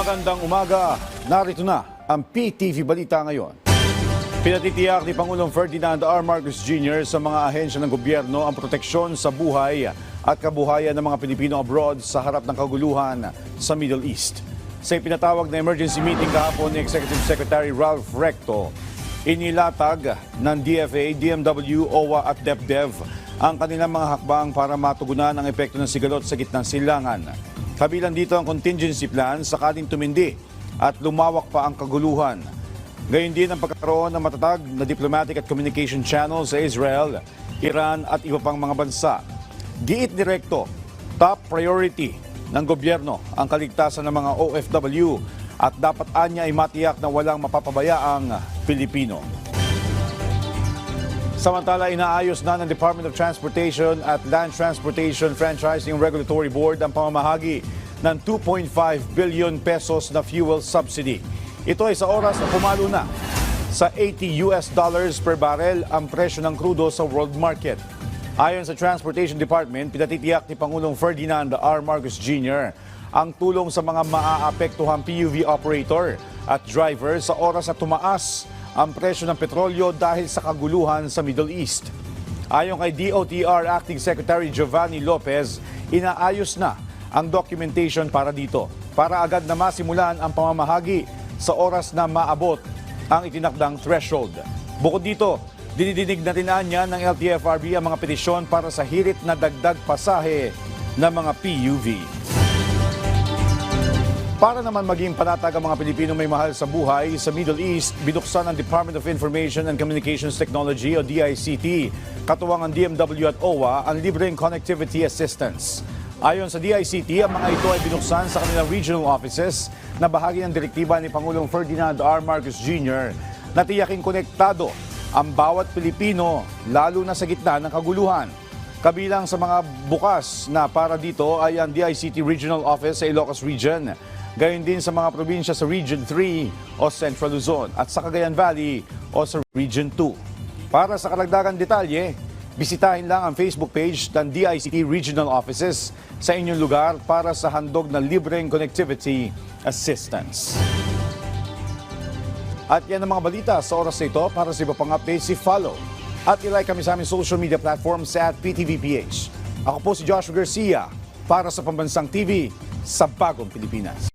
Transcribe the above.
Magandang umaga, narito na ang PTV Balita ngayon. Pinatitiyak ni Pangulong Ferdinand R. Marcos Jr. sa mga ahensya ng gobyerno ang proteksyon sa buhay at kabuhayan ng mga Pilipino abroad sa harap ng kaguluhan sa Middle East. Sa ipinatawag na emergency meeting kahapon ni Executive Secretary Ralph Recto, inilatag ng DFA, DMW, OWA at DepDev ang kanilang mga hakbang para matugunan ang epekto ng sigalot sa gitnang silangan. Kabilang dito ang contingency plan sakaling tumindi at lumawak pa ang kaguluhan. Gayon din ang pagkakaroon ng matatag na diplomatic at communication channel sa Israel, Iran at iba pang mga bansa. Giit ni Recto, top priority ng gobyerno ang kaligtasan ng mga OFW at dapat anya ay matiyak na walang mapapabayaang Pilipino. Samantala, inaayos na ng Department of Transportation at Land Transportation Franchising Regulatory Board ang pamamahagi ng 2.5 billion pesos na fuel subsidy. Ito ay sa oras na pumalo na sa $80 per barrel ang presyo ng krudo sa world market. Ayon sa Transportation Department, pinatitiyak ni Pangulong Ferdinand R. Marcos Jr. ang tulong sa mga maaapektuhang PUV operator at driver sa oras na tumaas ang presyo ng petrolyo dahil sa kaguluhan sa Middle East. Ayon kay DOTR Acting Secretary Giovanni Lopez, inaayos na ang documentation para dito, para agad na masimulan ang pamamahagi sa oras na maabot ang itinakdang threshold. Bukod dito, dinidinig na rin niya ng LTFRB ang mga petisyon para sa hirit na dagdag pasahe ng mga PUV. Para naman maging panatag ang mga Pilipino may mahal sa buhay, sa Middle East, binuksan ng Department of Information and Communications Technology o DICT, katuwang ang DMW at OWA, ang libreng connectivity assistance. Ayon sa DICT, ang mga ito ay binuksan sa kanilang regional offices na bahagi ng direktiba ni Pangulong Ferdinand R. Marcos Jr. na tiyaking konektado ang bawat Pilipino, lalo na sa gitna ng kaguluhan. Kabilang sa mga bukas na para dito ay ang DICT Regional Office sa Ilocos Region, gayon din sa mga probinsya sa Region 3 o Central Luzon at sa Cagayan Valley o sa Region 2. Para sa karagdagang detalye, bisitahin lang ang Facebook page ng DICT Regional Offices sa inyong lugar para sa handog na libreng connectivity assistance. At yan ang mga balita sa oras na ito. Para sa iba pang updates, follow at ilike kami sa aming social media platforms at PTVPH. Ako po si Joshua Garcia para sa Pambansang TV sa Bagong Pilipinas.